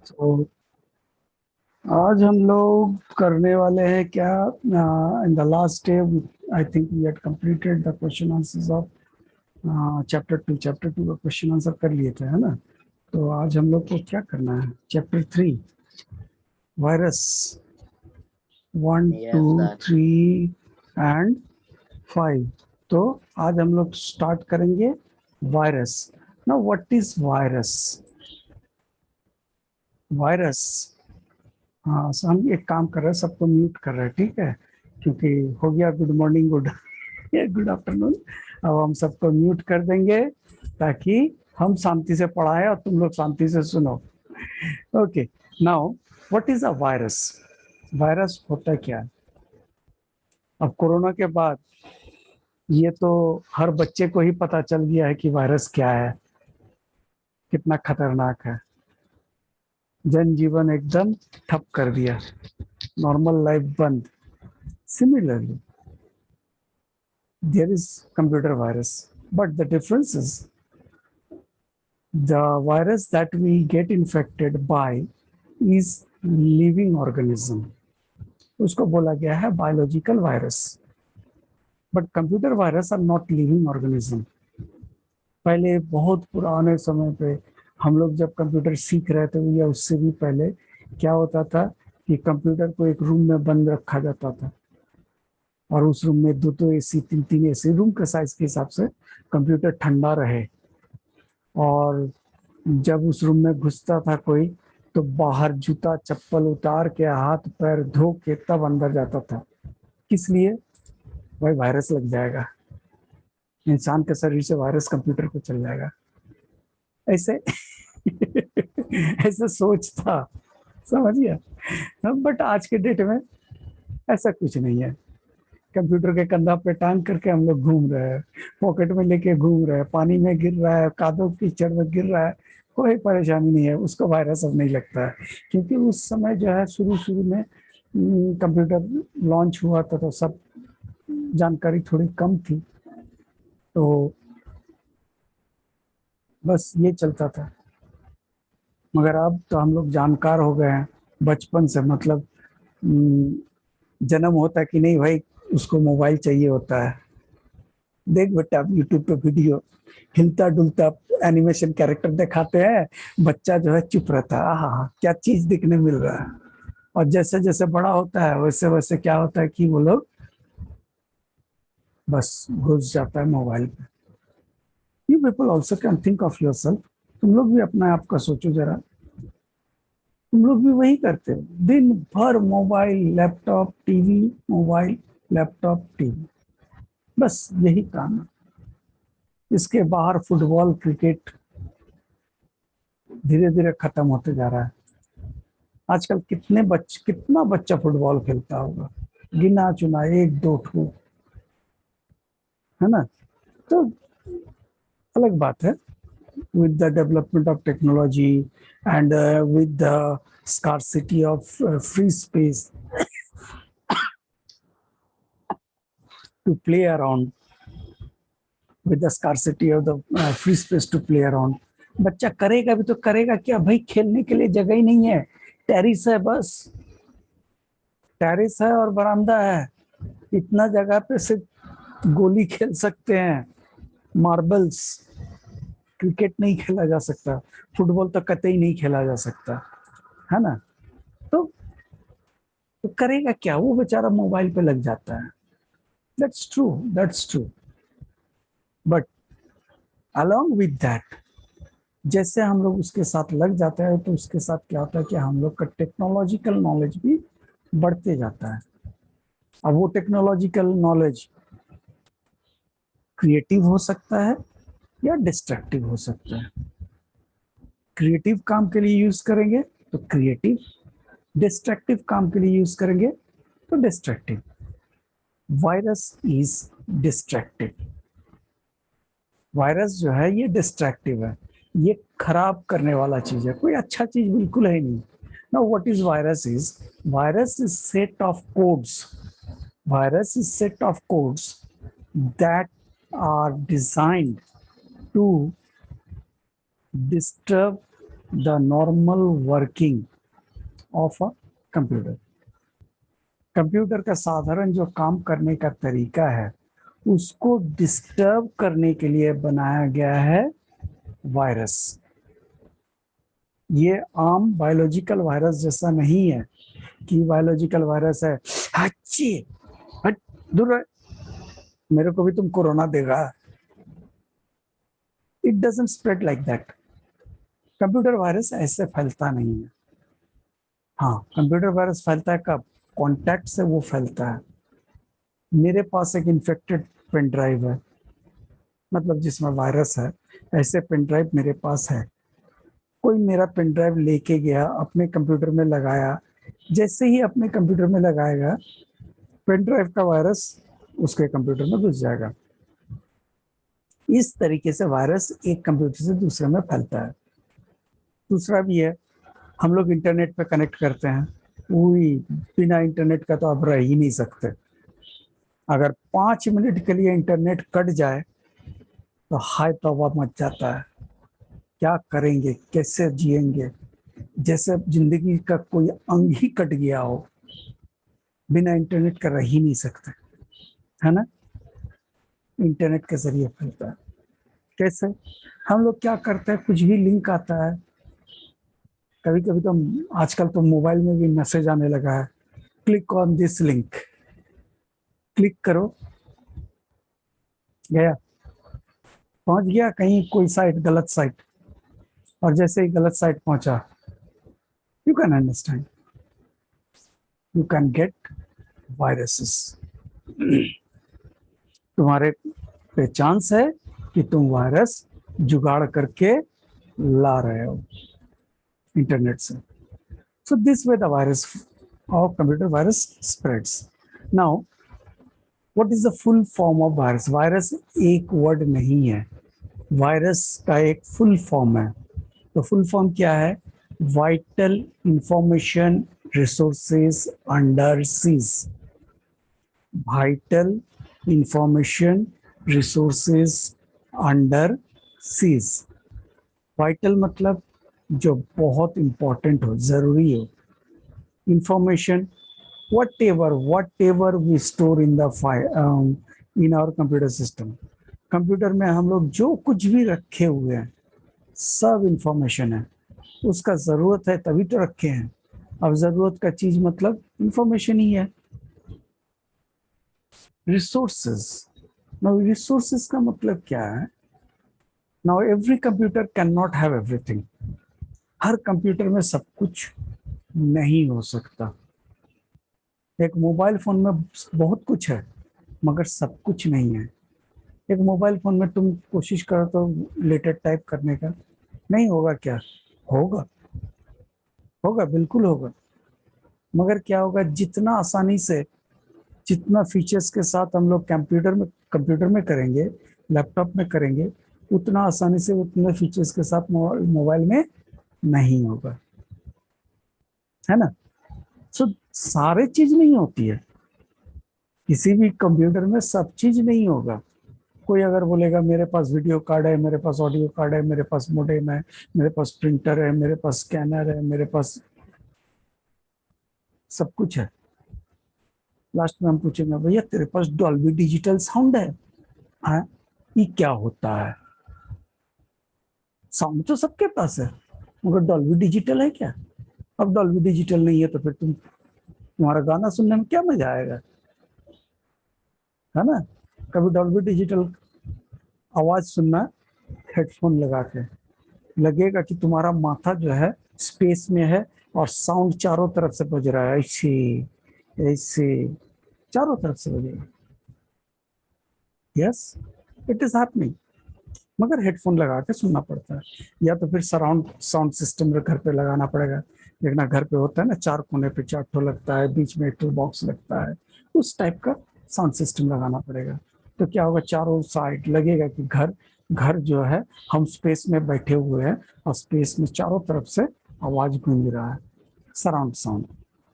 तो आज हम लोग करने वाले हैं क्या, in the last day I think we had completed the question answers of chapter 2 का क्वेश्चन आंसर कर लिए थे, है ना। तो आज हम लोग को क्या करना है, chapter 3 virus 1 2 Yes, sir. 3 and 5। तो आज हम लोग स्टार्ट करेंगे virus. Now what is virus? Virus, हाँ, हम एक काम कर रहे हैं, सबको म्यूट कर रहे हैं, ठीक है, क्योंकि हो गया गुड मॉर्निंग, गुड आफ्टरनून। अब हम सबको म्यूट कर देंगे ताकि हम शांति से पढ़ाएं और तुम लोग शांति से सुनो। Okay, now what is a virus? Virus होता क्या है? अब कोरोना के बाद ये तो हर बच्चे को ही पता चल गया है कि वायरस क्या है, कितना खतरनाक है। जनजीवन एकदम ठप कर दिया, नॉर्मल लाइफ बंद। Similarly there is computer virus, but the difference is the virus that we get infected by is living organism, उसको बोला गया है biological virus. But computer virus are not living organism. पहले बहुत पुराने समय पे हम लोग जब कंप्यूटर सीख रहे थे या उससे भी पहले क्या होता था कि कंप्यूटर को एक रूम में बंद रखा जाता था और उस रूम में दो दो एसी, तीन तीन एसी, रूम के साइज के हिसाब से कंप्यूटर ठंडा रहे। और जब उस रूम में घुसता था कोई तो बाहर जूता चप्पल उतार के हाथ पैर धो के तब अंदर जाता था। किस लिए? भाई वायरस लग जाएगा, इंसान के शरीर से वायरस कंप्यूटर पे चल जाएगा, ऐसे ऐसे सोच था, समझिए। बट आज के डेट में ऐसा कुछ नहीं है। कंप्यूटर के कंधा पे टांग करके हम लोग घूम रहे हैं, पॉकेट में लेके घूम रहे हैं, पानी में गिर रहा है, कादो कीचड़ में गिर रहा है, कोई परेशानी नहीं है, उसको वायरस अब नहीं लगता है। क्योंकि उस समय जो है शुरू शुरू में कंप्यूटर लॉन्च हुआ था तो सब जानकारी थोड़ी कम थी, तो बस ये चलता था। मगर अब तो हम लोग जानकार हो गए हैं बचपन से, मतलब जन्म होता कि नहीं भाई उसको मोबाइल चाहिए होता है। देख बेटा, यूट्यूब पे वीडियो हिलता डुलता एनिमेशन कैरेक्टर दिखाते हैं, बच्चा जो है चुप रहता है, हाँ क्या चीज दिखने मिल रहा है। और जैसे जैसे बड़ा होता है वैसे वैसे क्या होता है कि वो लोग बस घुस जाता है मोबाइल पे। You people also can think of your self. तुम लोग भी अपने आप का सोचो जरा, तुम लोग भी वही करते हो, दिन भर mobile laptop TV, mobile laptop TV, बस यही काम है। इसके बाहर फुटबॉल क्रिकेट धीरे धीरे खत्म होते जा रहा है। आजकल कितना बच्चा फुटबॉल खेलता होगा, गिना चुना एक दो ठो, है ना। तो अलग बात है, with the development of technology and with the scarcity of free space to play around, with the scarcity of the free space to play around, बच्चा करेगा भी तो करेगा क्या भाई, खेलने के लिए जगह ही नहीं है। टेरिस है, बस टेरिस है और बरामदा है, इतना जगह पे सिर्फ गोली खेल सकते हैं, मार्बल्स। क्रिकेट नहीं खेला जा सकता, फुटबॉल तो कतई नहीं खेला जा सकता, है ना। तो, तो करेगा क्या वो बेचारा, मोबाइल पे लग जाता है। That's true, that's true. But along with that, जैसे हम लोग उसके साथ लग जाते हैं तो उसके साथ क्या होता है कि हम लोग का टेक्नोलॉजिकल नॉलेज भी बढ़ते जाता है। अब वो टेक्नोलॉजिकल नॉलेज क्रिएटिव हो सकता है या डिस्ट्रक्टिव हो सकता है। क्रिएटिव काम के लिए यूज करेंगे तो क्रिएटिव, डिस्ट्रक्टिव काम के लिए यूज करेंगे तो destructive. Virus is destructive. Virus जो है ये डिस्ट्रैक्टिव है, ये खराब करने वाला चीज है, कोई अच्छा चीज बिल्कुल है नहीं। Now what is virus? Virus is set of codes, virus is set of codes that are designed to disturb the normal working of a computer. Computer का साधारण जो काम करने का तरीका है उसको डिस्टर्ब करने के लिए बनाया गया है वायरस। ये आम बायोलॉजिकल वायरस जैसा नहीं है कि बायोलॉजिकल वायरस है, अच्छी हट दूर रह, मेरे को भी तुम कोरोना देगा। It doesn't spread like that. Computer virus ऐसे फैलता नहीं है। हाँ, कंप्यूटर वायरस फैलता है कब? कॉन्टैक्ट से वो फैलता है। मेरे पास एक इन्फेक्टेड पेन ड्राइव है, मतलब जिसमें वायरस है, ऐसे पेन ड्राइव मेरे पास है। कोई मेरा पेन ड्राइव लेके गया, अपने कंप्यूटर में लगाया, जैसे ही अपने कंप्यूटर में लगाएगा पेन ड्राइव का वायरस उसके कंप्यूटर में घुस जाएगा। इस तरीके से वायरस एक कंप्यूटर से दूसरे में फैलता है। दूसरा भी है, हम लोग इंटरनेट पे कनेक्ट करते हैं, वही बिना इंटरनेट का तो आप रह ही नहीं सकते। अगर 5 मिनट के लिए इंटरनेट कट जाए तो हाय तौबा मच जाता है। क्या करेंगे, कैसे जिएंगे, जैसे जिंदगी का कोई अंग ही कट गया हो। बिना इंटरनेट का रह ही नहीं सकते, है ना। इंटरनेट के जरिए फैलता है। कैसे? हम लोग क्या करते हैं, कुछ भी लिंक आता है, कभी कभी तो आजकल तो मोबाइल में भी मैसेज आने लगा है, click on this link, click करो, गया, पहुंच गया कहीं कोई साइट, गलत साइट, और जैसे ही गलत साइट पहुंचा, you can understand, you can get viruses. तुम्हारे पे चांस है कि तुम वायरस जुगाड़ करके ला रहे हो इंटरनेट से। So this way the virus of computer virus spreads. Now what is the full form of virus? Virus एक वर्ड नहीं है, वायरस का एक फुल फॉर्म है। तो फुल फॉर्म क्या है? Vital information resources under seize. Vital information resources under seize. Vital मतलब जो बहुत इंपॉर्टेंट हो, जरूरी हो। Information, whatever we store in the file, in our computer system। Computer में हम लोग जो कुछ भी रखे हुए हैं सब इंफॉर्मेशन है। उसका जरूरत है तभी तो रखे हैं। अब जरूरत का चीज मतलब इंफॉर्मेशन ही है। रिसोर्सेज, नाउ रिसोर्सेज का मतलब क्या है? Now every computer can not have everything. Her computer में सब कुछ नहीं हो सकता। एक मोबाइल फोन में बहुत कुछ है मगर सब कुछ नहीं है। एक मोबाइल फोन में तुम कोशिश करो तो लेटेस्ट टाइप करने का, नहीं होगा क्या? होगा, होगा, बिल्कुल होगा। मगर क्या होगा, जितना आसानी से, जितना फीचर्स के साथ हम लोग कंप्यूटर में करेंगे, लैपटॉप में करेंगे, उतना आसानी से उतने फीचर्स के साथ मोबाइल में नहीं होगा, है ना। सो सारे चीज नहीं होती है, किसी भी कंप्यूटर में सब चीज नहीं होगा। कोई अगर बोलेगा मेरे पास वीडियो कार्ड है, मेरे पास ऑडियो कार्ड है, मेरे पास मोडेम है, मेरे पास प्रिंटर है, मेरे पास स्कैनर है, मेरे पास सब कुछ है, लास्ट में हम पूछेंगे भैया तेरे पास डॉल्बी डिजिटल साउंड है? हाँ, ये क्या होता है? साउंड तो सबके पास है मगर डॉल्बी डिजिटल है क्या? अब डॉल्बी डिजिटल नहीं है तो फिर तुम्हारा गाना सुनने में क्या मजा आएगा, है ना। कभी डॉल्बी डिजिटल आवाज सुनना हेडफोन लगा के, लगेगा कि तुम्हारा माथा जो है स्पेस में है और साउंड चारों तरफ से बज रहा है, ऐसे ऐसे चारों तरफ से बजेगा। Yes, it is happening. मगर हेडफोन लगा के सुनना पड़ता है, या तो फिर सराउंड साउंड सिस्टम घर पे लगाना पड़ेगा। देखना घर पे होता है ना, चार कोने पे चार ठो लगता है, बीच में एक ठो बॉक्स लगता है, उस टाइप का साउंड सिस्टम लगाना पड़ेगा। तो क्या होगा, चारों साइड लगेगा कि घर घर जो है, हम स्पेस में बैठे हुए हैं और स्पेस में चारों तरफ से आवाज गूंज रहा है, सराउंड साउंड।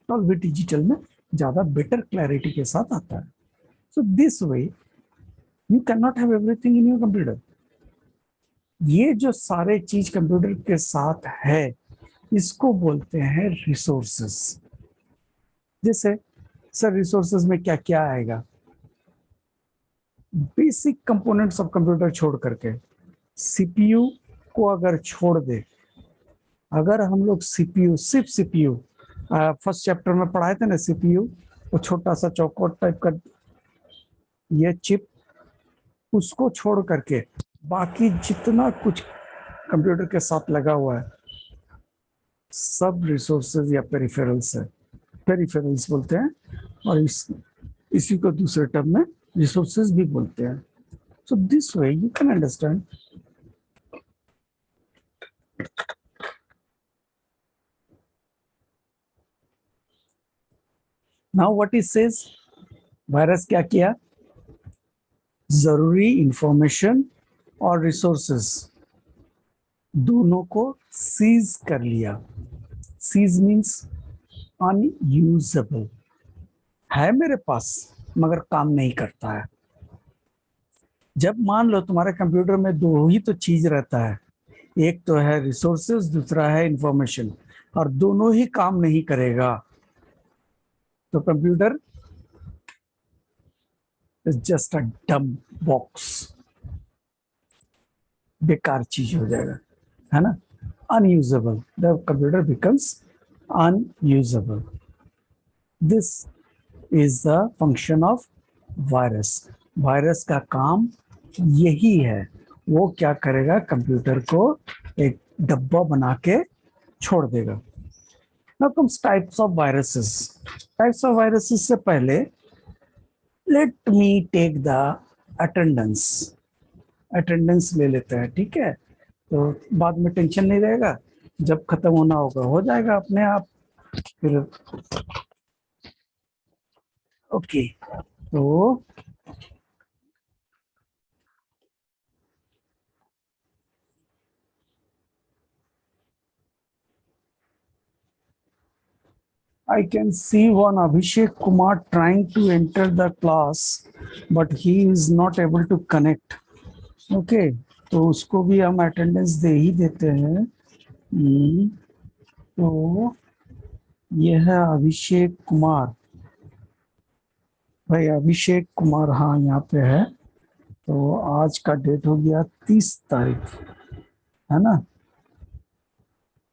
डॉल्बी डिजिटल में ज्यादा बेटर क्लैरिटी के साथ आता है। So this way you can not have everything in your computer. ये जो सारे चीज कंप्यूटर के साथ है इसको बोलते हैं रिसोर्सेस। जैसे सर रिसोर्सेज में क्या क्या आएगा? बेसिक कंपोनेंट्स ऑफ कंप्यूटर छोड़ करके सीपीयू को अगर छोड़ दे, अगर हम लोग सीपीयू, सिर्फ सीपीयू, फर्स्ट चैप्टर में पढ़ाए थे ना सीपीयू, वो छोटा सा चौकोर टाइप का ये चिप, उसको छोड़ करके बाकी जितना कुछ कंप्यूटर के साथ लगा हुआ है सब रिसोर्सेज या पेरिफेरल्स है, पेरिफेरल्स बोलते हैं। और इसी को दूसरे टर्म में रिसोर्सेज भी बोलते हैं। So this way you can understand. Now what is says, virus क्या किया? जरूरी इंफॉर्मेशन और रिसोर्सेज दोनों को सीज कर लिया। सीज मीन्स अनयूजेबल, है मेरे पास मगर काम नहीं करता है। जब मान लो तुम्हारे कंप्यूटर में दो ही तो चीज रहता है, एक तो है रिसोर्सेज, दूसरा है इंफॉर्मेशन, और दोनों ही काम नहीं करेगा तो कंप्यूटर इज जस्ट अ डम बॉक्स, बेकार चीज हो जाएगा, है ना? Unusable, the computer becomes unusable. This is the function of virus. Virus का काम यही है, वो क्या करेगा, कंप्यूटर को एक डब्बा बना के छोड़ देगा। Now comes types of viruses. Types of viruses से पहले let me take the attendance. Attendance ले लेते हैं, ठीक है? तो बाद में टेंशन नहीं रहेगा, जब खत्म होना होगा हो जाएगा अपने आप। फिर ओके, तो I can see one Abhishek Kumar trying to enter the class, but he is not able to connect. Okay, तो उसको भी हम अटेंडेंस दे ही देते हैं। तो ये है अभिषेक कुमार, भाई अभिषेक कुमार, हाँ यहाँ पे है। तो आज का डेट हो गया 30 तारीख, है ना,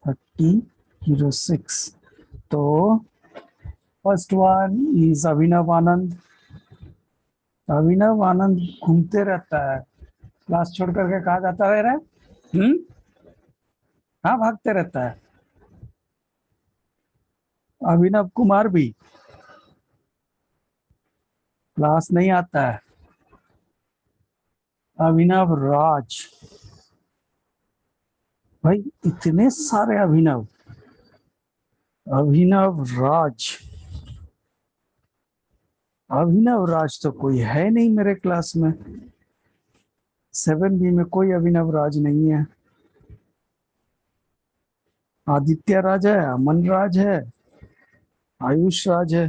30/06। तो फर्स्ट वन इज अभिनव आनंद। अभिनव आनंद घूमते रहता है, क्लास छोड़ करके कहा जाता है रे, हाँ भागते रहता है। अभिनव कुमार भी क्लास नहीं आता है। अभिनव राज, भाई इतने सारे अभिनव, अभिनव राज, अभिनव राज तो कोई है नहीं मेरे क्लास में। 7B में कोई अभिनव राज नहीं है। आदित्य राज है, अमन राज है, आयुष राज है।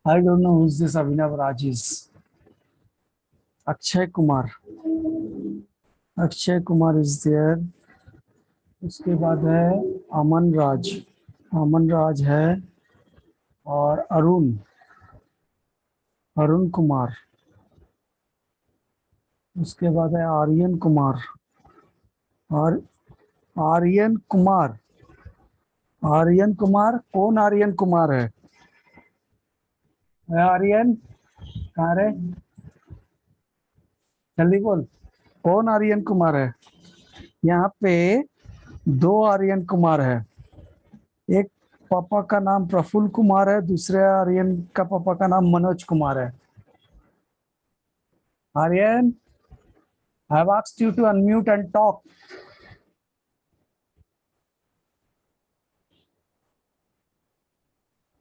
I don't know whose this Abhinav Raj is. Akshay Kumar, Akshay Kumar is there. उसके बाद है अमन राज, अमन राज है। और अरुण, अरुण कुमार। उसके बाद है आर्यन कुमार, और आर्यन कुमार, आर्यन कुमार कौन? आर्यन कुमार है आर्यन कहाँ रे, जल्दी बोल, कौन आर्यन कुमार है? यहाँ पे दो आर्यन कुमार है, एक पापा का नाम प्रफुल्ल कुमार है, दूसरे आर्यन का पापा का नाम मनोज कुमार है। Aryan, I have asked you to unmute and talk.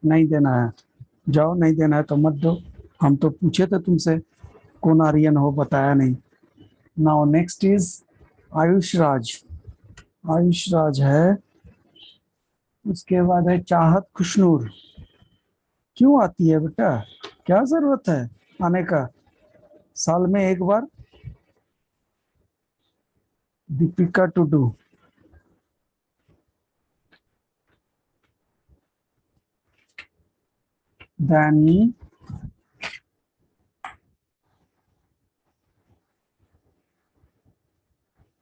नहीं देना है, जाओ, नहीं देना है तो मत दो। हम तो पूछे थे तुमसे कौन आर्यन हो, बताया नहीं। नाउ नेक्स्ट इज आयुष राज, आयुष राज है। उसके बाद है चाहत खुशनूर। क्यों आती है बेटा, क्या जरूरत है आने का? साल में एक बार दीपिका टुडू, देन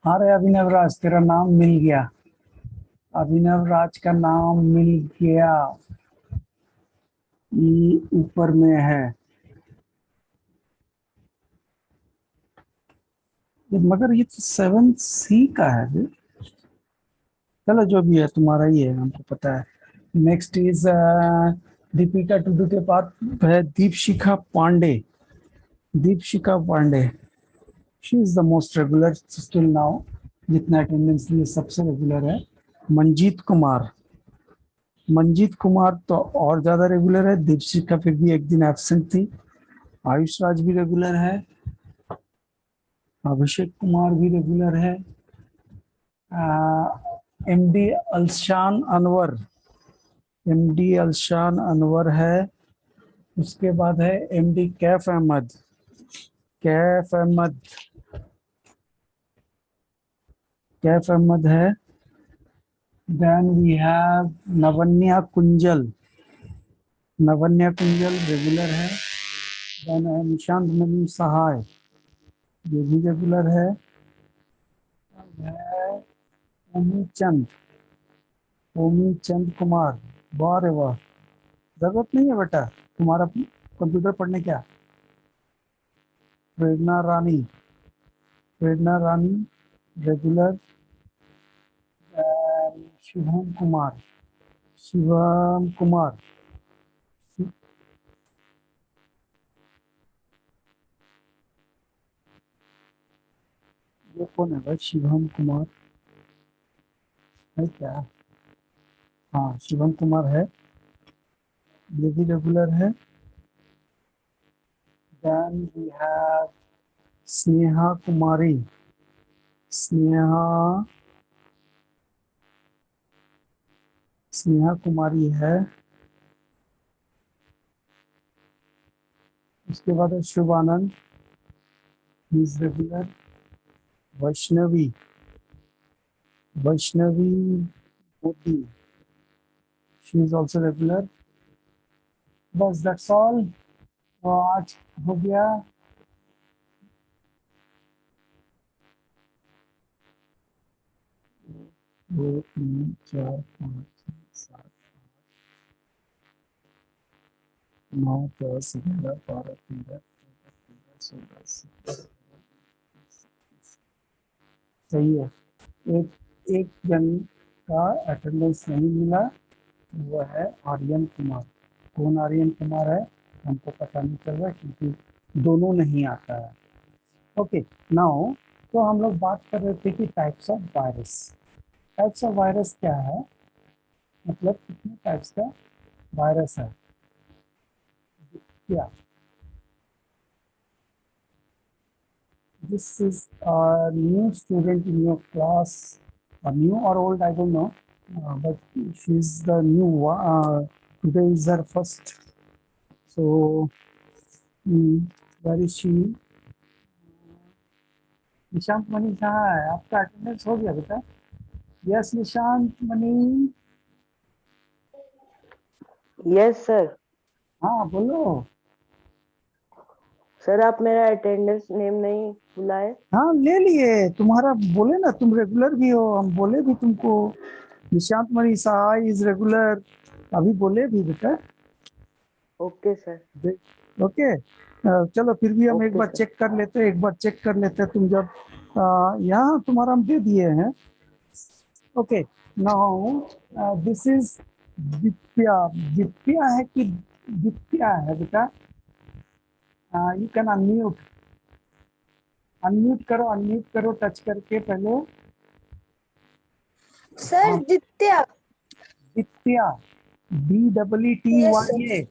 अरे अभिनव राज, तेरा नाम मिल गया, अभिनव राज का नाम मिल गया, ये ऊपर में है, मगर ये तो 7C का है जी। चलो जो भी है तुम्हारा ही है, हमको पता है। नेक्स्ट इज दीपिका टुडू के बाद है Deepshikha Pandey. Deepshikha Pandey, she is the most regular still now, जितना अटेंडेंस लिए सबसे रेगुलर है। मंजीत कुमार, मंजीत कुमार तो और ज्यादा रेगुलर है, दीपशिखा फिर भी एक दिन एब्सेंट थी। आयुष राज भी रेगुलर है, अभिषेक कुमार भी रेगुलर है, एमडी अल्शान अनवर, एमडी अल्शान अनवर है। उसके बाद है एमडी कैफ अहमद, कैफ अहमद, कैफ अहमद है। Then we have Navanya Kunjal, Navanya Kunjal regular है। देन है निशांत मनी सहाय, ये भी रेगुलर है। ओमी चंद, ओमी चंद कुमार, वाह रे वाह, जरूरत नहीं है बेटा तुम्हारा कंप्यूटर पढ़ने क्या। प्रेरणा रानी, प्रेरणा रानी रेगुलर। शिवम कुमार, शिवम कुमार, ये कौन है भाई शिवम कुमार, है क्या। हाँ शिवम कुमार है, ये भी रेगुलर है। Then we have Sneha Kumari, Sneha, Sneha Kumari है। उसके बाद है Shubh Anand, he is regular. Vaishnavi, Vaishnavi Modi, she is also regular. बस दैट्स ऑल, तो आज हो गया। दो तीन चार पाँच छः सात नौ 10 11 12 13 16 17। सही है, एक एक जन का अटेंडेंस नहीं मिला, वो है आर्यन कुमार। कौन आर्यन कुमार है हमको पता नहीं चल रहा क्योंकि दोनों नहीं आता है। ओके नाउ, तो हम लोग बात कर रहे थे कि types of virus, types of virus क्या है, मतलब कितने टाइप्स का वायरस है क्या। This is a new student in your class, new or old, I don't know, but she's the new one. Today is her first. So, where is she? Nishant money कहाँ है, आपका अटेंडेंस हो गया बेटा। Yes Nishant money, yes sir. हाँ बोलो। Sir आप मेरा अटेंडेंस नेम नहीं बुलाए। हाँ ले लिए तुम्हारा, बोले ना तुम रेगुलर भी हो, हम बोले भी तुमको Nishant money Sahay is regular, अभी बोले भी बेटा। Okay sir. ओके चलो फिर भी हम एक ओके बार सर। चेक कर लेते हैं, एक बार चेक कर लेते हैं। तुम जब यहाँ तुम्हारा हम दे दिए हैं। Okay now this is Dipya, Dipya है कि दिप्या है बेटा। यू कैन अनम्यूट, अनम्यूट करो टच करके पहले। सर दित्या, दिप्या, DEETYA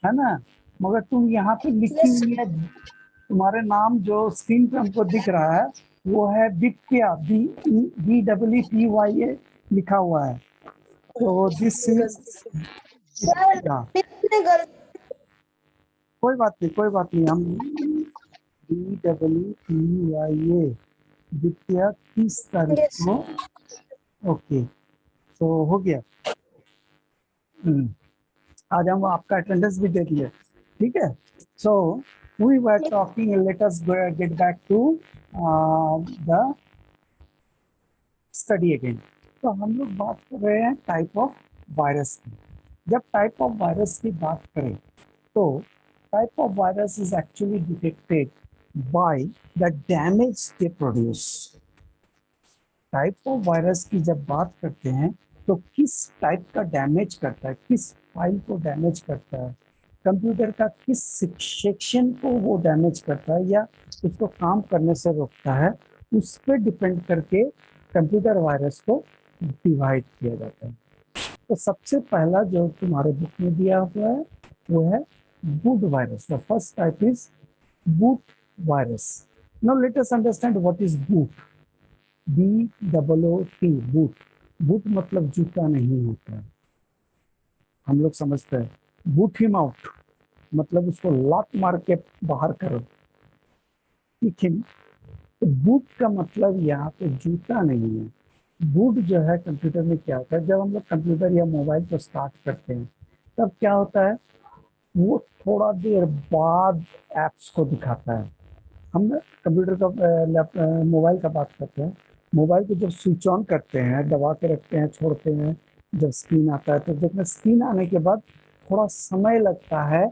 है ना, मगर तुम यहाँ पे लिखी यस हुई है, तुम्हारे नाम जो स्क्रीन पे हमको दिख रहा है वो है दिप्या, DEETYA लिखा हुआ है, तो दिस इज सर दिप्या। मैंने गलती कोई बात नहीं, कोई बात नहीं, हम DEEYA द्वितीया 30 तारीख Yes. को। ओके, तो हो गया। आज हम आपका अटेंडेंस भी देख लिए, ठीक है। So we were talking, let us get back to the study again. तो हम लोग बात कर रहे हैं टाइप ऑफ वायरस की। जब टाइप ऑफ वायरस की बात करें तो type of virus is actually detected by the damage they produce. Type of virus की जब बात करते हैं तो किस टाइप का डैमेज करता है, किस फाइल को डैमेज करता है, कंप्यूटर का किस सेक्शन को वो डैमेज करता है या उसको काम करने से रोकता है, उस पर डिपेंड करके कंप्यूटर वायरस को डिवाइड किया जाता है। तो सबसे पहला जो तुम्हारे बुक में दिया हुआ है वो है boot virus. The first type is boot virus. Now let us understand what is boot. BOOT, boot. Boot मतलब जूता नहीं होता है, हम लोग समझते हैं। बूट हिम आउट मतलब उसको लात मार के बाहर करो, ठीक है। तो बूट का मतलब यहाँ पे जूता नहीं है। बूट जो है कंप्यूटर में क्या होता है, जब हम लोग कंप्यूटर या मोबाइल को स्टार्ट करते हैं तब क्या होता है, वो थोड़ा देर बाद एप्स को दिखाता है। हम कंप्यूटर का मोबाइल का बात करते हैं। मोबाइल को जब स्विच ऑन करते हैं, दबा के रखते हैं, छोड़ते हैं, जब स्क्रीन आता है तो देखना, स्क्रीन आने के बाद थोड़ा समय लगता है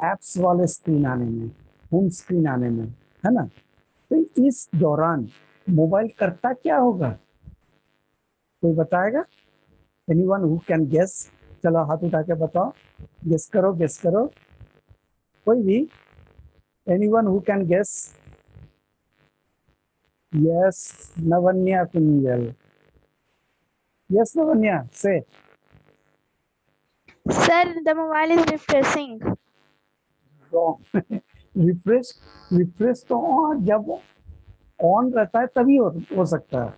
एप्स वाले स्क्रीन आने में, होम स्क्रीन आने में, है ना। तो इस दौरान मोबाइल करता क्या होगा, कोई बताएगा? Anyone who can guess? चलो हाथ उठा के बताओ, गेस करो, गेस करो, कोई भी। Anyone who can guess? Yes, Navanya Kunjal. Yes Navanya, say. Sir, the mobile is refreshing. Refresh, refresh तो जब ऑन रहता है तभी हो सकता है।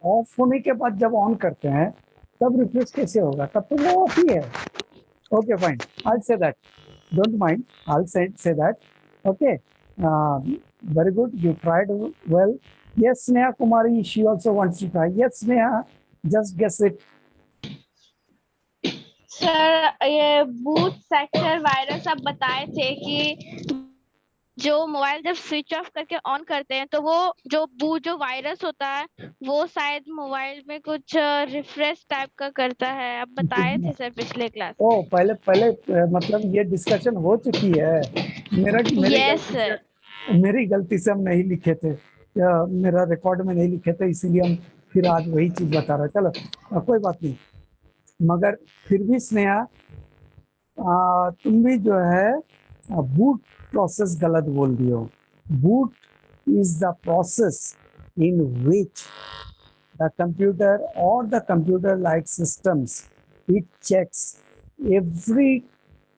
ऑफ होने के बाद जब ऑन करते हैं तब रिफ्रेश कैसे होगा, तब तो वो ऑफ ही है। Okay fine, I say that, don't mind, I say that. Okay, very good, you tried well. Yes Sneha Kumari, she also wants to try. Yes Sneha, just guess it. Sir ये boot sector virus आप बताए थे कि जो mobile जब switch off करके on करते हैं तो वो जो वायरस होता है वो शायद मोबाइल में कुछ रिफ्रेश टाइप का करता है, आप बताए थे सर पिछले क्लास ओ पहले मतलब ये डिस्कशन हो चुकी है। Yes sir. मेरी गलती से हम नहीं लिखे थे, मेरा रिकॉर्ड में नहीं लिखे थे, इसीलिए हम फिर आज वही चीज बता रहे हैं। चलो कोई बात नहीं, मगर फिर भी स्नेहा, तुम भी जो है बूट प्रोसेस गलत बोल दिए हो। Boot is the process in which the computer or the computer like systems, it checks every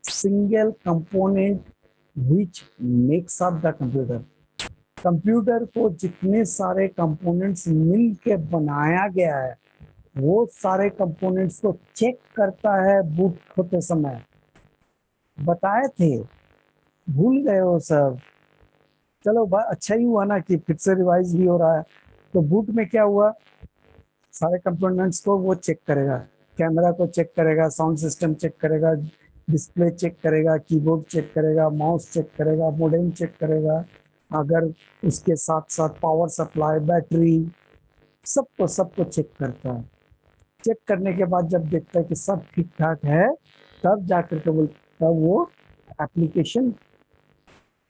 single component which makes up the computer. Computer को जितने सारे कंपोनेंट्स मिल के बनाया गया है वो सारे कंपोनेंट्स को चेक करता है बूट होते समय। बताए थे, भूल गए हो सब? चलो अच्छा ही हुआ ना कि फिर से रिवाइज भी हो रहा है। तो बूट में क्या हुआ, सारे कंपोनेंट्स को वो चेक करेगा, कैमरा को चेक करेगा, साउंड सिस्टम चेक करेगा, डिस्प्ले चेक करेगा, कीबोर्ड चेक करेगा, माउस चेक करेगा, मोडेम चेक करेगा, अगर उसके साथ साथ पावर सप्लाई, बैटरी, सबको चेक करता है। चेक करने के बाद जब देखता है कि सब ठीक ठाक है तब जाकर के बोलता, वो एप्लीकेशन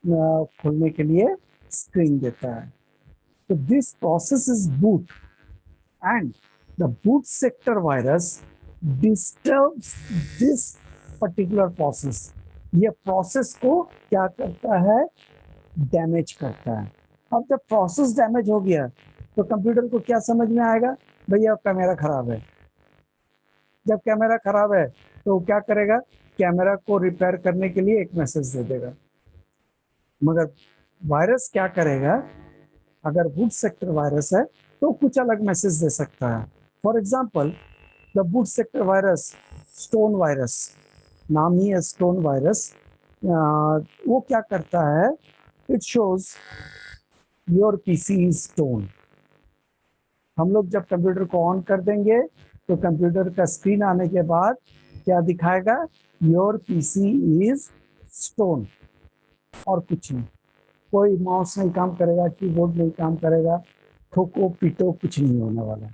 खोलने के लिए स्क्रीन देता है। तो this process is boot and the boot sector virus disturbs this particular process. ये प्रोसेस को क्या करता है, डैमेज करता है। अब जब प्रोसेस डैमेज हो गया तो कंप्यूटर को क्या समझ में आएगा, भैया कैमरा खराब है। जब कैमरा खराब है तो वो क्या करेगा, कैमरा को रिपेयर करने के लिए एक मैसेज दे देगा। मगर वायरस क्या करेगा, अगर बूट सेक्टर वायरस है तो कुछ अलग मैसेज दे सकता है। For example the boot sector virus, stone virus, नाम ही है स्टोन वायरस। वो क्या करता है, It shows your PC is stone. हम लोग जब कंप्यूटर को ऑन कर देंगे तो कंप्यूटर का स्क्रीन आने के बाद क्या दिखाएगा? योर पीसी इज स्टोन, और कुछ नहीं। कोई माउस नहीं काम करेगा, कीबोर्ड नहीं काम करेगा, ठोको पीटो कुछ नहीं होने वाला,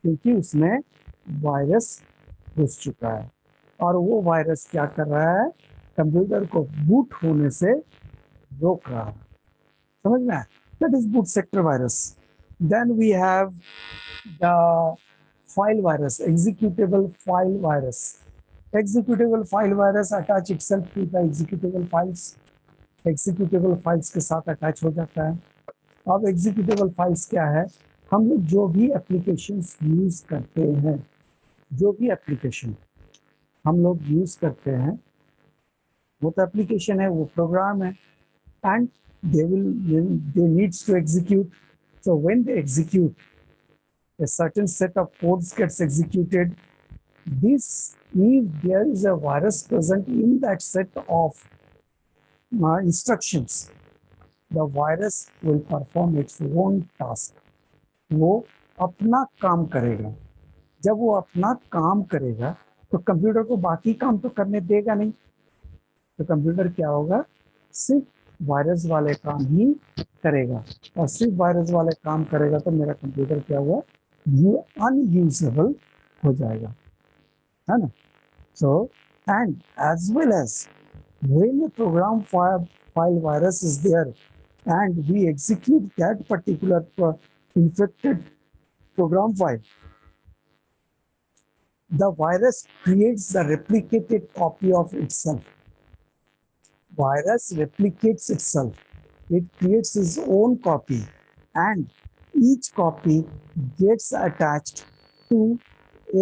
क्योंकि उसमें वायरस घुस चुका है। और वो वायरस क्या कर रहा है? कंप्यूटर को बूट होने से रोक रहा है। समझ में? That is boot sector virus. Then we have the file virus, executable file virus. Executable file virus attach itself to the executable files. Executable files के साथ अटैच हो जाता है। अब executable files क्या है? हम लोग जो भी एप्लीकेशंस यूज करते हैं, जो भी एप्लीकेशन हम लोग यूज करते हैं, वो तो एप्लीकेशन है, वो प्रोग्राम है, and they needs to execute. So when they execute, a certain set of codes gets executed. This, if there is a virus present in that set of instructions, the virus will perform its own task. वो अपना काम करेगा। जब वो अपना काम करेगा तो कंप्यूटर को बाकी काम तो करने देगा नहीं। तो कंप्यूटर क्या होगा? सिर्फ वायरस वाले काम ही करेगा, और सिर्फ वायरस वाले काम करेगा तो मेरा कंप्यूटर क्या हुआ? ये अनयूजेबल हो जाएगा, है ना? So and as well as when a program file virus is there and we execute that particular infected program file, the virus creates the replicated copy of itself. Virus replicates itself. It creates its own copy, and each copy gets attached to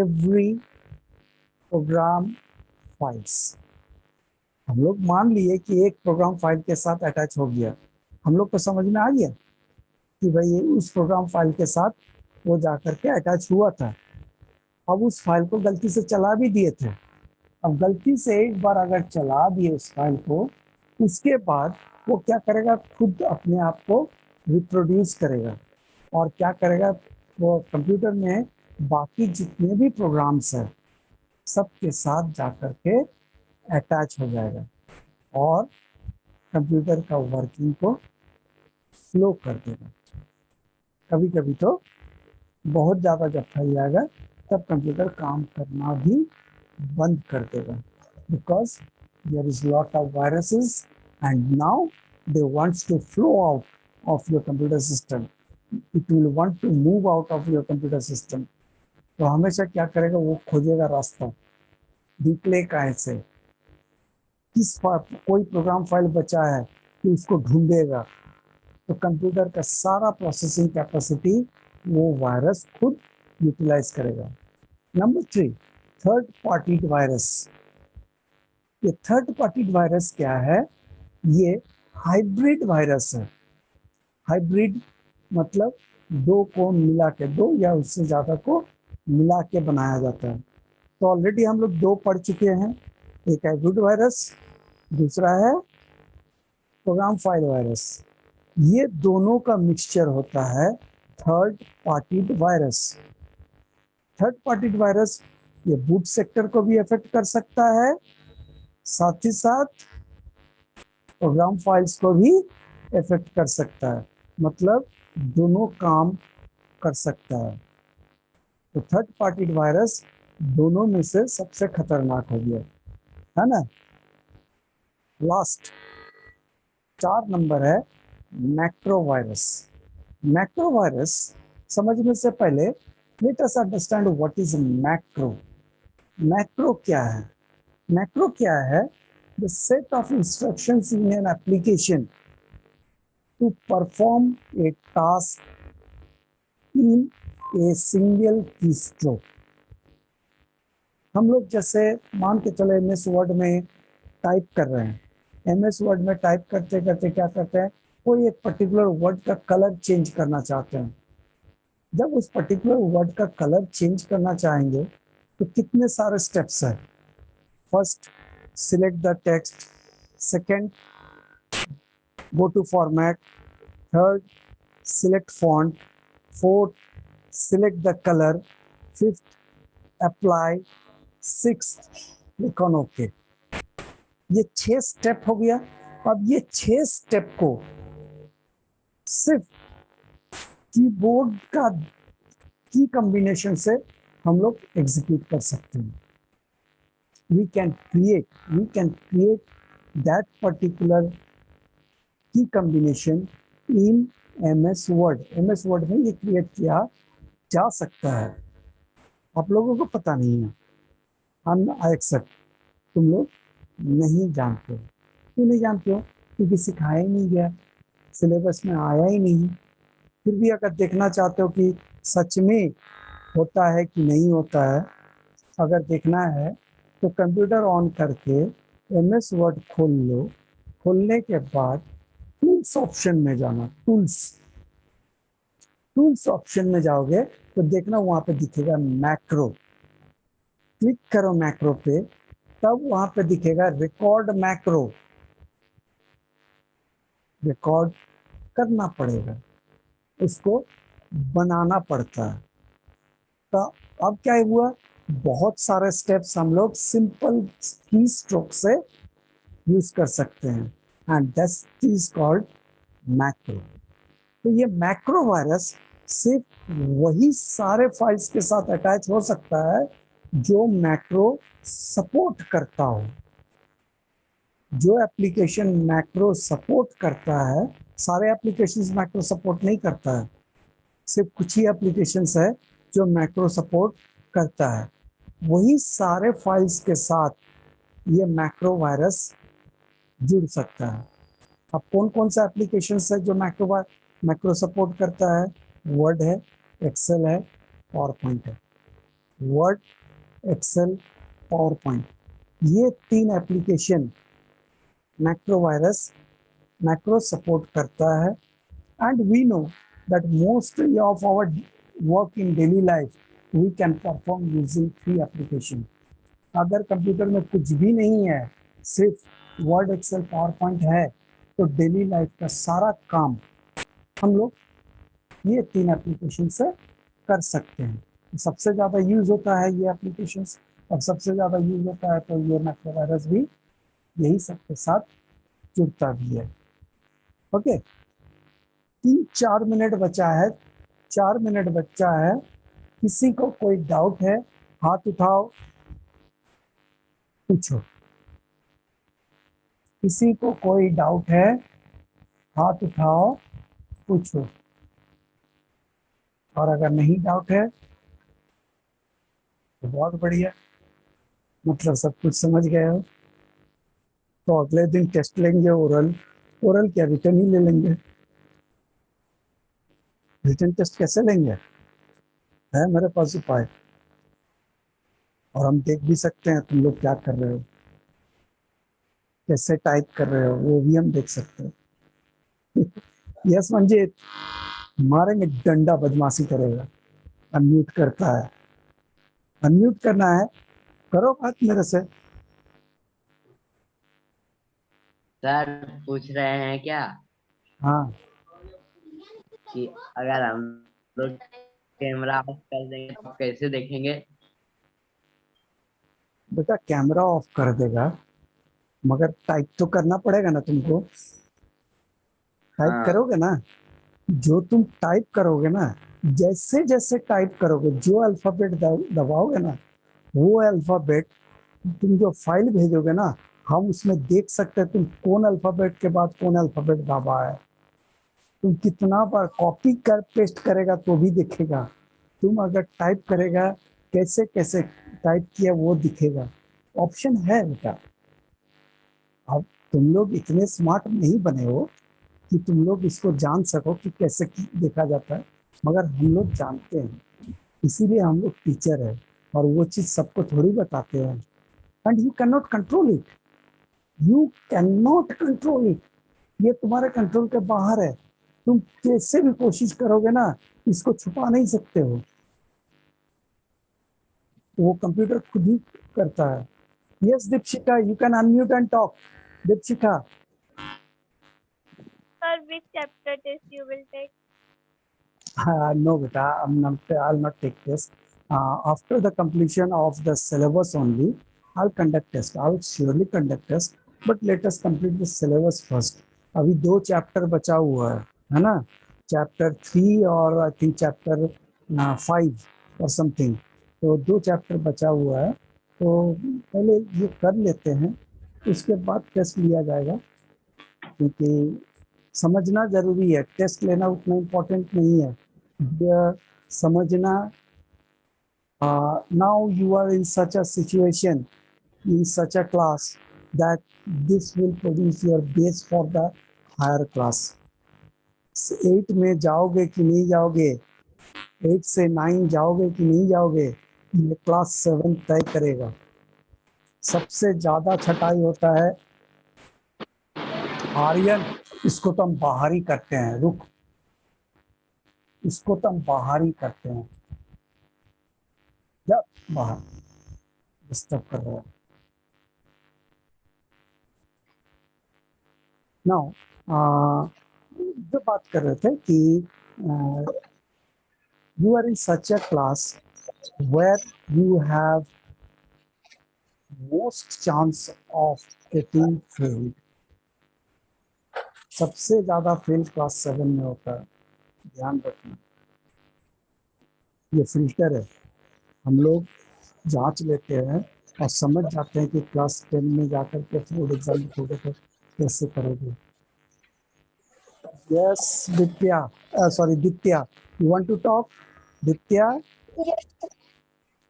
every program files. हम लोग मान लिए कि एक program file के साथ attach हो गया। हम लोग को समझ में आ गया कि भाई ये उस प्रोग्राम फाइल के साथ वो जाकर के अटैच हुआ था। अब उस फाइल को गलती से चला भी दिए थे। अब गलती से एक बार अगर चला दिए उस फाइल को, उसके बाद वो क्या करेगा? खुद अपने आप को रिप्रोड्यूस करेगा, और क्या करेगा? वो कंप्यूटर में बाकी जितने भी प्रोग्राम्स हैं सबके साथ जाकर के अटैच हो जाएगा, और कंप्यूटर का वर्किंग को स्लो कर देगा। कभी कभी तो बहुत ज़्यादा जब फैल जाएगा तब कंप्यूटर काम करना भी बंद कर देगा, because there is lot of viruses and now they wants to flow out of your computer system. It will want to move out of your computer system. तो हमेशा क्या करेगा? वो खोजेगा रास्ता, निकले कहाँ से, कोई प्रोग्राम फाइल बचा है कि उसको ढूंढेगा. तो कंप्यूटर का सारा प्रोसेसिंग कैपेसिटी वो वायरस खुद यूटिलाइज करेगा. Number 3, third party virus. ये थर्ड पार्टी वायरस क्या है? ये हाइब्रिड वायरस है. हाइब्रिड मतलब दो को मिला के, दो या उससे ज्यादा को मिला के बनाया जाता है. तो ऑलरेडी हम लोग दो पढ़ चुके हैं. एक हाइब्रिड वायरस, दूसरा है प्रोग्राम फाइल वायरस. ये दोनों का मिक्सचर होता है third party virus. Third party virus ये बूट सेक्टर को भी अफेक्ट कर सकता है, साथ ही साथ प्रोग्राम फाइल्स को भी अफेक्ट कर सकता है. मतलब दोनों काम कर सकता है. तो थर्ड पार्टी वायरस दोनों में से सबसे खतरनाक हो गया, है ना. लास्ट 4 नंबर है मैक्रो वायरस. मैक्रो वायरस समझने से पहले let us understand what is macro. Macro क्या है? मैक्रो क्या है? The set of instructions in an application to perform a task in a single keystroke. हम लोग जैसे मान के चले एमएस वर्ड में टाइप कर रहे हैं. एमएस वर्ड में टाइप करते करते क्या करते हैं? कोई एक पर्टिकुलर वर्ड का कलर चेंज करना चाहते हैं. जब उस पर्टिकुलर वर्ड का कलर चेंज करना चाहेंगे तो कितने सारे स्टेप्स हैं. First, select the text. Second, go to format. Third, select font. Fourth, select the color. Fifth, apply. Sixth, click on OK. ये 6 स्टेप हो गया। अब ये 6 स्टेप को सिर्फ कीबोर्ड का की कॉम्बिनेशन से हम लोग एग्जीक्यूट कर सकते हैं। we can create that particular key combination in MS Word। MS Word में ये क्रिएट किया जा सकता है। आप लोगों को पता नहीं है, हम आई एक्सेप्ट, तुम लोग नहीं जानते हो। क्यों नहीं जानते हो? क्योंकि सिखाया ही नहीं गया, सिलेबस में आया ही नहीं। फिर भी अगर देखना चाहते हो कि सच में होता है कि नहीं होता है, अगर देखना है तो कंप्यूटर ऑन करके MS वर्ड खोल लो। खोलने के बाद टूल्स ऑप्शन में जाना। टूल्स ऑप्शन में जाओगे तो देखना वहां पे दिखेगा मैक्रो। क्लिक करो मैक्रो पे, तब वहां पे दिखेगा रिकॉर्ड मैक्रो। रिकॉर्ड करना पड़ेगा, उसको बनाना पड़ता है। तो अब क्या हुआ, बहुत सारे स्टेप्स हम लोग सिंपल की स्ट्रोक से यूज कर सकते हैं, and that's is called macro. तो ये मैक्रो वायरस सिर्फ वही सारे फाइल्स के साथ अटैच हो सकता है जो मैक्रो सपोर्ट करता हो। जो एप्लीकेशन मैक्रो सपोर्ट करता है, सारे एप्लीकेशंस मैक्रो सपोर्ट नहीं करता है, सिर्फ कुछ ही एप्लीकेशंस है जो मैक्रो सपोर्ट करता है। वही सारे फाइल्स के साथ ये मैक्रो वायरस जुड़ सकता है। अब कौन कौन सा एप्लीकेशन है जो मैक्रो सपोर्ट करता है? वर्ड है, एक्सेल है, पावर पॉइंट है। वर्ड, एक्सेल, पावर पॉइंट, ये 3 application macro virus macro support करता है। And we know that most of our work in daily life we can perform using 3 application। अगर computer में कुछ भी नहीं है, सिर्फ वर्ड, एक्सेल, पावर पॉइंट है, तो डेली लाइफ का सारा काम हम लोग ये 3 एप्लीकेशन से कर सकते हैं। सबसे ज़्यादा यूज होता है ये एप्लीकेशंस, और सबसे ज़्यादा यूज होता है तो ये मैक्रो वायरस भी यही सबके साथ जुड़ता भी है। ओके, 3-4 मिनट बचा है, 4 मिनट बचा है। किसी को कोई डाउट है, हाथ उठाओ, पूछो। किसी को कोई डाउट है, हाथ उठाओ, पूछो। और अगर नहीं डाउट है तो बहुत बढ़िया, मतलब सब कुछ समझ गए हो। तो अगले दिन टेस्ट लेंगे, ओरल क्या रिटर्न ही ले लेंगे। रिटर्न टेस्ट कैसे लेंगे, है मेरे पास उपाय, और हम देख भी सकते हैं तुम लोग क्या कर रहे हो, कैसे टाइप कर रहे हो, वो भी हम देख सकते हैं। यस मंजीत, मारेंगे डंडा, बदमाशी करेगा। अनम्यूट करता है, अनम्यूट करना है, करो बात मेरे से। सर पूछ रहे हैं क्या हाँ, कि अगर हम लोग कैमरा ऑफ कर देंगे तो कैसे देखेंगे? बेटा कैमरा ऑफ कर देगा, मगर टाइप तो करना पड़ेगा ना तुमको। टाइप हाँ। करोगे ना, जो तुम टाइप करोगे ना, जैसे जैसे टाइप करोगे, जो अल्फाबेट दबाओगे ना, वो अल्फाबेट तुम जो फाइल भेजोगे ना, हम उसमें देख सकते हैं तुम कौन अल्फाबेट के बाद कौन अल्फाबेट दबा है। तुम कितना बार कॉपी कर पेस्ट करेगा तो भी दिखेगा। तुम अगर टाइप करेगा, कैसे कैसे टाइप किया वो दिखेगा। ऑप्शन है बेटा। अब तुम लोग इतने स्मार्ट नहीं बने हो कि तुम लोग इसको जान सको कि कैसे देखा जाता है, मगर हम लोग जानते हैं, इसीलिए हम लोग टीचर है, और वो चीज सबको थोड़ी बताते हैं। And you can not control it, you can not control it, ये तुम्हारे कंट्रोल के बाहर है। तुम कैसे भी कोशिश करोगे ना, इसको छुपा नहीं सकते हो, वो कंप्यूटर खुद ही करता है। Yes Deepshikha, you can unmute and talk. Deepshikha, Sir, which chapter test you will take? No, beta, I'll not take test. After the completion of the syllabus only, I'll conduct test. I'll surely conduct test, but let us complete the syllabus first. अभी 2 chapter बचा हुआ है ना? Chapter 3 और I think chapter 5 और something, तो 2 chapter बचा हुआ है, तो पहले ये कर लेते हैं, उसके बाद टेस्ट लिया जाएगा, क्योंकि समझना जरूरी है, टेस्ट लेना उतना इम्पोर्टेंट नहीं है। समझना, now you are in such a situation, in such a class, that this will produce your base for the higher class. 8 में जाओगे कि नहीं जाओगे, 8 से 9 जाओगे कि नहीं जाओगे, ये क्लास 7 तय करेगा। सबसे ज्यादा छटाई होता है आर्यन, इसको तो हम बाहर ही करते हैं, रुक, इसको तो हम बाहर ही करते हैं, जा बाहर, डिस्टर्ब कर रहा है। नाउ जो बात कर रहे थे कि you are in such a class where you have most chance of getting failed. सबसे ज्यादा फेल क्लास 7 में होता है, ध्यान रखना। ये फिल्टर है, हम लोग जांच लेते हैं और समझ जाते हैं कि क्लास 10 में जाकर के बोर्ड एग्जाम लिखोगे तो कैसे करोगे। यस दित्या, सॉरी दित्या, यू वांट टू टॉक? दित्या,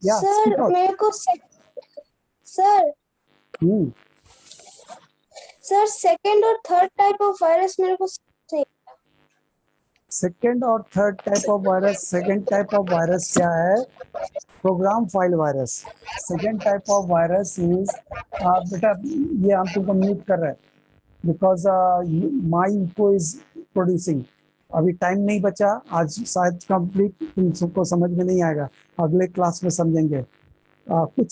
या सर मेरे को सर सर सेकंड और थर्ड टाइप ऑफ वायरस मेरे को सेकेंड और third type of virus, second type of virus क्या है? Program file virus. Second type of virus is, बेटा ये हम तुमको म्यूट कर रहे हैं because my echo is producing. अभी टाइम नहीं बचा, आज शायद कंप्लीट तुम सबको समझ में नहीं आएगा, अगले क्लास में समझेंगे। कुछ